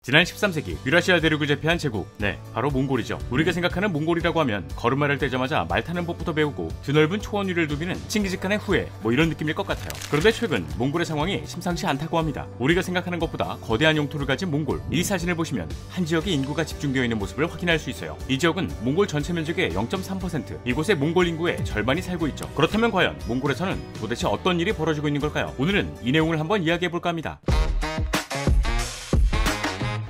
지난 13세기 유라시아 대륙을 제패한 제국, 바로 몽골이죠. 우리가 생각하는 몽골이라고 하면 걸음마를 떼자마자 말 타는 법부터 배우고 드넓은 초원 위를 누비는 칭기즈칸의 후예, 이런 느낌일 것 같아요. 그런데 최근 몽골의 상황이 심상치 않다고 합니다. 우리가 생각하는 것보다 거대한 영토를 가진 몽골, 이 사진을 보시면 한 지역의 인구가 집중되어 있는 모습을 확인할 수 있어요. 이 지역은 몽골 전체 면적의 0.3%, 이곳에 몽골 인구의 절반이 살고 있죠. 그렇다면 과연 몽골에서는 도대체 어떤 일이 벌어지고 있는 걸까요? 오늘은 이 내용을 한번 이야기해볼까 합니다.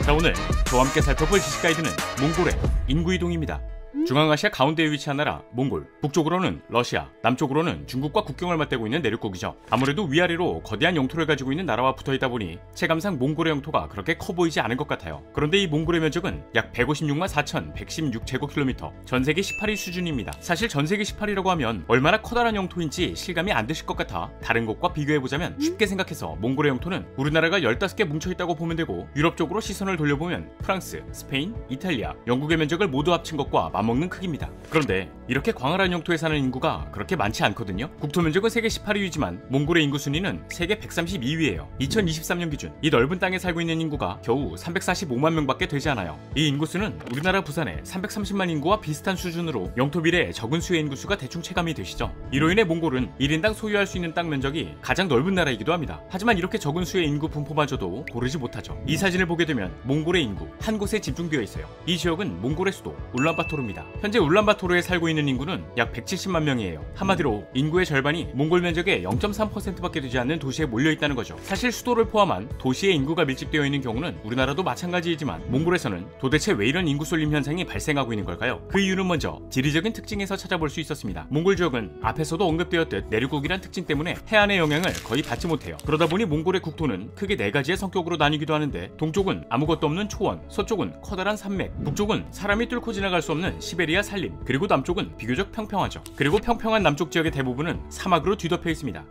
자, 오늘 저와 함께 살펴볼 지식 가이드는 몽골의 인구 이동입니다. 중앙아시아 가운데에 위치한 나라 몽골, 북쪽으로는 러시아, 남쪽으로는 중국과 국경을 맞대고 있는 내륙국이죠. 아무래도 위아래로 거대한 영토를 가지고 있는 나라와 붙어있다 보니 체감상 몽골의 영토가 그렇게 커 보이지 않은 것 같아요. 그런데 이 몽골의 면적은 약 156만 4,116제곱킬로미터, 전세계 18위 수준입니다. 사실 전세계 18위라고 하면 얼마나 커다란 영토인지 실감이 안 되실 것 같아 다른 곳과 비교해보자면, 쉽게 생각해서 몽골의 영토는 우리나라가 15개 뭉쳐있다고 보면 되고, 유럽 쪽으로 시선을 돌려보면 프랑스, 스페인, 이탈리아, 영국의 면적을 모두 합친 것과 맞먹는 크기입니다. 그런데 이렇게 광활한 영토에 사는 인구가 그렇게 많지 않거든요. 국토 면적은 세계 18위이지만 몽골의 인구 순위는 세계 132위예요. 2023년 기준 이 넓은 땅에 살고 있는 인구가 겨우 345만 명밖에 되지 않아요. 이 인구수는 우리나라 부산의 330만 인구와 비슷한 수준으로 영토 비례 적은 수의 인구수가 대충 체감이 되시죠. 이로 인해 몽골은 1인당 소유할 수 있는 땅 면적이 가장 넓은 나라이기도 합니다. 하지만 이렇게 적은 수의 인구 분포마저도 고르지 못하죠. 이 사진을 보게 되면 몽골의 인구 한 곳에 집중되어 있어요. 이 지역은 몽골의 수도 울란바토르입니다. 현재 울란바토르에 살고 있는 인구는 약 170만 명이에요. 한마디로 인구의 절반이 몽골 면적의 0.3%밖에 되지 않는 도시에 몰려있다는 거죠. 사실 수도를 포함한 도시의 인구가 밀집되어 있는 경우는 우리나라도 마찬가지이지만, 몽골에서는 도대체 왜 이런 인구 쏠림 현상이 발생하고 있는 걸까요? 그 이유는 먼저 지리적인 특징에서 찾아볼 수 있었습니다. 몽골 지역은 앞에서도 언급되었듯 내륙국이란 특징 때문에 해안의 영향을 거의 받지 못해요. 그러다 보니 몽골의 국토는 크게 4가지의 성격으로 나뉘기도 하는데, 동쪽은 아무것도 없는 초원, 서쪽은 커다란 산맥, 북쪽은 사람이 뚫고 지나갈 수 없는 시베리아 산림, 그리고 남쪽은 비교적 평평하죠. 그리고 평평한 남쪽 지역의 대부분은 사막으로 뒤덮여 있습니다.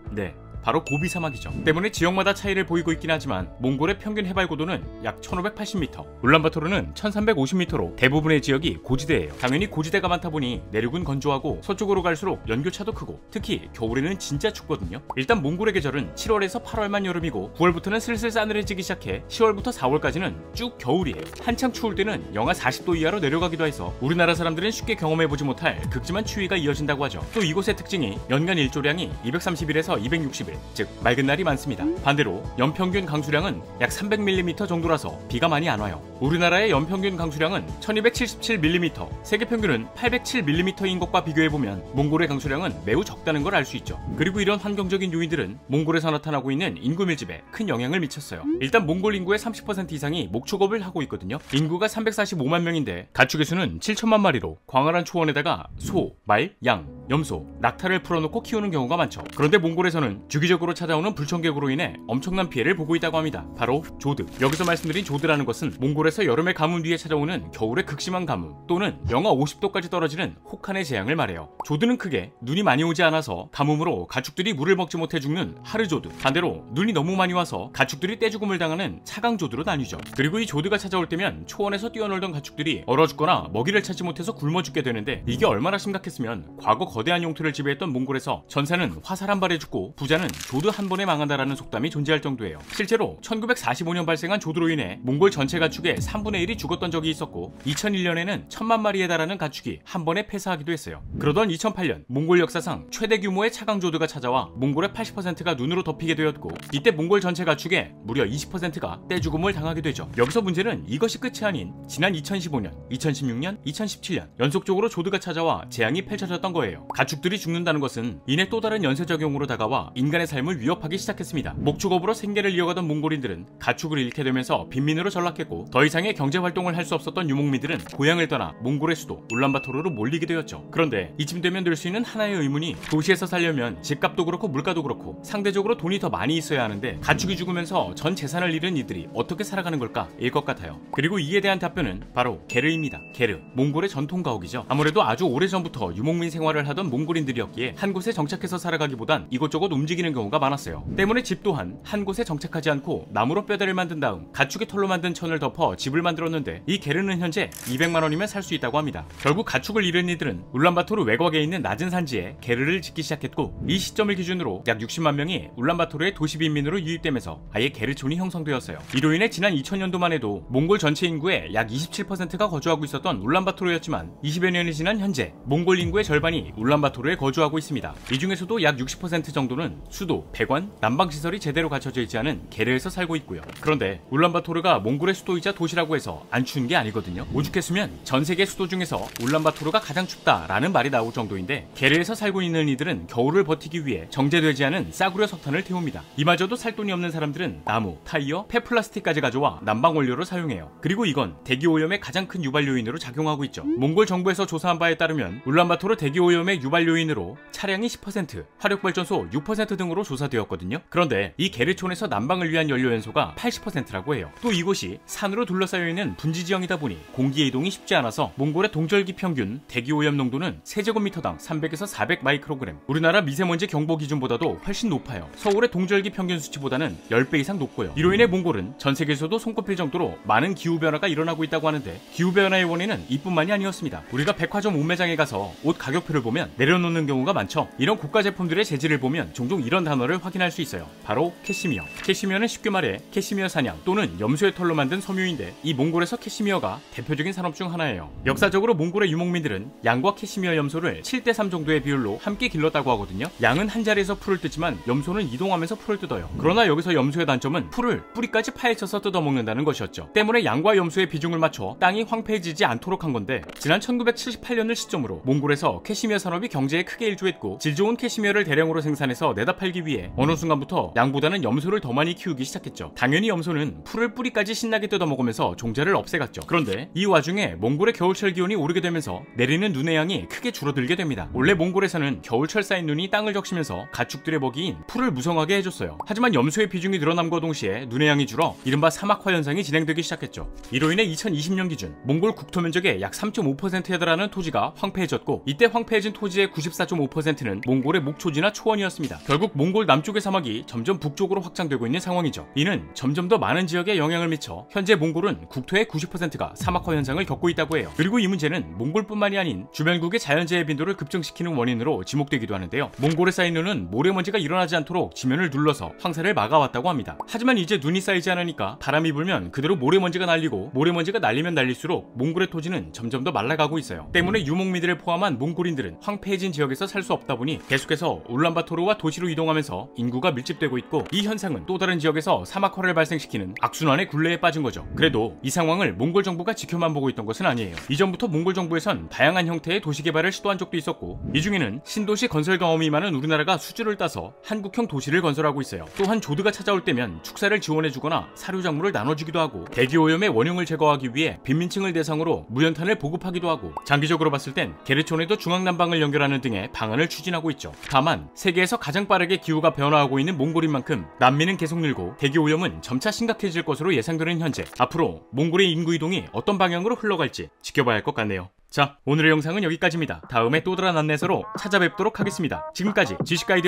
바로 고비 사막이죠. 때문에 지역마다 차이를 보이고 있긴 하지만 몽골의 평균 해발 고도는 약 1580m, 울란바토르는 1350m로 대부분의 지역이 고지대예요. 당연히 고지대가 많다 보니 내륙은 건조하고 서쪽으로 갈수록 연교차도 크고, 특히 겨울에는 진짜 춥거든요. 일단 몽골의 계절은 7월에서 8월만 여름이고, 9월부터는 슬슬 싸늘해지기 시작해 10월부터 4월까지는 쭉 겨울이에요. 한창 추울 때는 영하 40도 이하로 내려가기도 해서 우리나라 사람들은 쉽게 경험해보지 못할 극심한 추위가 이어진다고 하죠. 또 이곳의 특징이 연간 일조량이 230일에서 260일, 즉 맑은 날이 많습니다. 반대로 연평균 강수량은 약 300mm 정도라서 비가 많이 안 와요. 우리나라의 연평균 강수량은 1277mm, 세계 평균은 807mm인 것과 비교해보면 몽골의 강수량은 매우 적다는 걸 알 수 있죠. 그리고 이런 환경적인 요인들은 몽골에서 나타나고 있는 인구 밀집에 큰 영향을 미쳤어요. 일단 몽골 인구의 30% 이상이 목축업을 하고 있거든요. 인구가 345만 명인데 가축의 수는 7천만 마리로 광활한 초원에다가 소, 말, 양, 염소, 낙타를 풀어놓고 키우는 경우가 많죠. 그런데 몽골에서는 주기적으로 찾아오는 불청객으로 인해 엄청난 피해를 보고 있다고 합니다. 바로 조드. 여기서 말씀드린 조드라는 것은 몽골에서 여름의 가뭄 뒤에 찾아오는 겨울의 극심한 가뭄, 또는 영하 50도까지 떨어지는 혹한의 재앙을 말해요. 조드는 크게 눈이 많이 오지 않아서 가뭄으로 가축들이 물을 먹지 못해 죽는 하르조드, 반대로 눈이 너무 많이 와서 가축들이 떼죽음을 당하는 차강조드로 나뉘죠. 그리고 이 조드가 찾아올 때면 초원에서 뛰어놀던 가축들이 얼어 죽거나 먹이를 찾지 못해서 굶어 죽게 되는데, 이게 얼마나 심각했으면 과거 거대한 용토를 지배했던 몽골에서 전사는 화살 한 발에 죽고 부자는 조드 한 번에 망한다라는 속담이 존재할 정도예요. 실제로 1945년 발생한 조드로 인해 몽골 전체 가축의 3분의 1이 죽었던 적이 있었고, 2001년에는 1000만 마리에 달하는 가축이 한 번에 폐사하기도 했어요. 그러던 2008년 몽골 역사상 최대 규모의 차강조드가 찾아와 몽골의 80%가 눈으로 덮이게 되었고, 이때 몽골 전체 가축의 무려 20%가 떼죽음을 당하게 되죠. 여기서 문제는 이것이 끝이 아닌 지난 2015년, 2016년, 2017년 연속적으로 조드가 찾아와 재앙이 펼쳐졌던 거예요. 가축들이 죽는다는 것은 이내 또 다른 연쇄작용으로 다가와 인간의 삶을 위협하기 시작했습니다. 목축업으로 생계를 이어가던 몽골인들은 가축을 잃게 되면서 빈민으로 전락했고, 더 이상의 경제활동을 할 수 없었던 유목민들은 고향을 떠나 몽골의 수도 울란바토르로 몰리게 되었죠. 그런데 이쯤 되면 들 수 있는 하나의 의문이, 도시에서 살려면 집값도 그렇고 물가도 그렇고 상대적으로 돈이 더 많이 있어야 하는데 가축이 죽으면서 전 재산을 잃은 이들이 어떻게 살아가는 걸까? 일 것 같아요. 그리고 이에 대한 답변은 바로 게르입니다. 게르, 몽골의 전통 가옥이죠. 아무래도 아주 오래전부터 유목민 생활을 하던 몽골인들이었기에 한 곳에 정착해서 살아가기보단 이곳저곳 움직이는 경우가 많았어요. 때문에 집 또한 한 곳에 정착하지 않고 나무로 뼈대를 만든 다음 가축의 털로 만든 천을 덮어 해서 집을 만들었는데 이 게르는 현재 200만원이면 살 수 있다고 합니다. 결국 가축을 잃은 이들은 울란바토르 외곽에 있는 낮은 산지에 게르를 짓기 시작했고 이 시점을 기준으로 약 60만 명이 울란바토르의 도시 빈민으로 유입되면서 아예 게르촌이 형성되었어요. 이로 인해 지난 2000년도만 해도 몽골 전체 인구의 약 27%가 거주하고 있었던 울란바토르였지만 20여 년이 지난 현재 몽골 인구의 절반이 울란바토르에 거주하고 있습니다. 이 중에서도 약 60% 정도는 수도, 배관, 난방시설이 제대로 갖춰져 있지 않은 게르에서 살고 있고요. 그런데 울란바토르가 몽골의 수도이자 도시라고 해서 안 추운 게 아니거든요. 오죽했으면 전 세계 수도 중에서 울란바토르가 가장 춥다라는 말이 나올 정도인데 게르에서 살고 있는 이들은 겨울을 버티기 위해 정제되지 않은 싸구려 석탄을 태웁니다. 이마저도 살 돈이 없는 사람들은 나무, 타이어, 폐플라스틱까지 가져와 난방 원료로 사용해요. 그리고 이건 대기오염의 가장 큰 유발 요인으로 작용하고 있죠. 몽골 정부에서 조사한 바에 따르면 울란바토르 대기오염의 유발 요인으로 차량이 10%, 화력발전소 6% 등으로 조사되었거든요. 그런데 이 게르촌에서 난방을 위한 연료 연소가 80%라고 해요. 또 이곳이 산으로 둘러싸여 있는 분지 지형이다 보니 공기 이동이 쉽지 않아서 몽골의 동절기 평균 대기오염 농도는 세제곱미터당 300에서 400 마이크로그램, 우리나라 미세먼지 경보 기준보다도 훨씬 높아요. 서울의 동절기 평균 수치보다는 10배 이상 높고요. 이로 인해 몽골은 전 세계에서도 손꼽힐 정도로 많은 기후변화가 일어나고 있다고 하는데 기후변화의 원인은 이뿐만이 아니었습니다. 우리가 백화점 옷매장에 가서 옷 가격표를 보면 내려놓는 경우가 많죠. 이런 고가 제품들의 재질을 보면 종종 이런 단어를 확인할 수 있어요. 바로 캐시미어. 캐시미어는 쉽게 말해 캐시미어 사냥 또는 염소의 털로 만든 섬유인데 이 몽골에서 캐시미어가 대표적인 산업 중 하나예요. 역사적으로 몽골의 유목민들은 양과 캐시미어 염소를 7대3 정도의 비율로 함께 길렀다고 하거든요. 양은 한 자리에서 풀을 뜯지만 염소는 이동하면서 풀을 뜯어요. 그러나 여기서 염소의 단점은 풀을 뿌리까지 파헤쳐서 뜯어먹는다는 것이었죠. 때문에 양과 염소의 비중을 맞춰 땅이 황폐해지지 않도록 한 건데 지난 1978년을 시점으로 몽골에서 캐시미어 산업이 경제에 크게 일조했고 질 좋은 캐시미어를 대량으로 생산해서 내다 팔기 위해 어느 순간부터 양보다는 염소를 더 많이 키우기 시작했죠. 당연히 염소는 풀을 뿌리까지 신나게 뜯어먹으면서 종자를 없애갔죠. 그런데 이 와중에 몽골의 겨울철 기온이 오르게 되면서 내리는 눈의 양이 크게 줄어들게 됩니다. 원래 몽골에서는 겨울철 쌓인 눈이 땅을 적시면서 가축들의 먹이인 풀을 무성하게 해줬어요. 하지만 염소의 비중이 늘어남과 동시에 눈의 양이 줄어 이른바 사막화 현상이 진행되기 시작했죠. 이로 인해 2020년 기준 몽골 국토 면적의 약 3.5%에 달하는 토지가 황폐해졌고 이때 황폐해진 토지의 94.5%는 몽골의 목초지나 초원이었습니다. 결국 몽골 남쪽의 사막이 점점 북쪽으로 확장되고 있는 상황이죠. 이는 점점 더 많은 지역에 영향을 미쳐 현재 몽골은 국토의 90%가 사막화 현상을 겪고 있다고 해요. 그리고 이 문제는 몽골뿐만이 아닌 주변국의 자연재해 빈도를 급증시키는 원인으로 지목되기도 하는데요. 몽골에 쌓인 눈은 모래먼지가 일어나지 않도록 지면을 눌러서 황사를 막아왔다고 합니다. 하지만 이제 눈이 쌓이지 않으니까 바람이 불면 그대로 모래먼지가 날리고 모래먼지가 날리면 날릴수록 몽골의 토지는 점점 더 말라가고 있어요. 때문에 유목민들을 포함한 몽골인들은 황폐해진 지역에서 살 수 없다 보니 계속해서 울란바토르와 도시로 이동하면서 인구가 밀집되고 있고 이 현상은 또 다른 지역에서 사막화를 발생시키는 악순환의 굴레에 빠진 거죠. 그래도 이 상황을 몽골 정부가 지켜만 보고 있던 것은 아니에요. 이전부터 몽골 정부에선 다양한 형태의 도시 개발을 시도한 적도 있었고 이 중에는 신도시 건설 경험이 많은 우리나라가 수주를 따서 한국형 도시를 건설하고 있어요. 또한 조드가 찾아올 때면 축사를 지원해주거나 사료작물을 나눠주기도 하고 대기오염의 원흉을 제거하기 위해 빈민층을 대상으로 무연탄을 보급하기도 하고 장기적으로 봤을 땐 게르촌에도 중앙난방을 연결하는 등의 방안을 추진하고 있죠. 다만 세계에서 가장 빠르게 기후가 변화하고 있는 몽골인 만큼 난민은 계속 늘고 대기오염은 점차 심각해질 것으로 예상되는 현재 앞으로 몽골의 인구 이동이 어떤 방향으로 흘러갈지 지켜봐야 할 것 같네요. 자, 오늘의 영상은 여기까지입니다. 다음에 또 다른 안내서로 찾아뵙도록 하겠습니다. 지금까지 지식가이드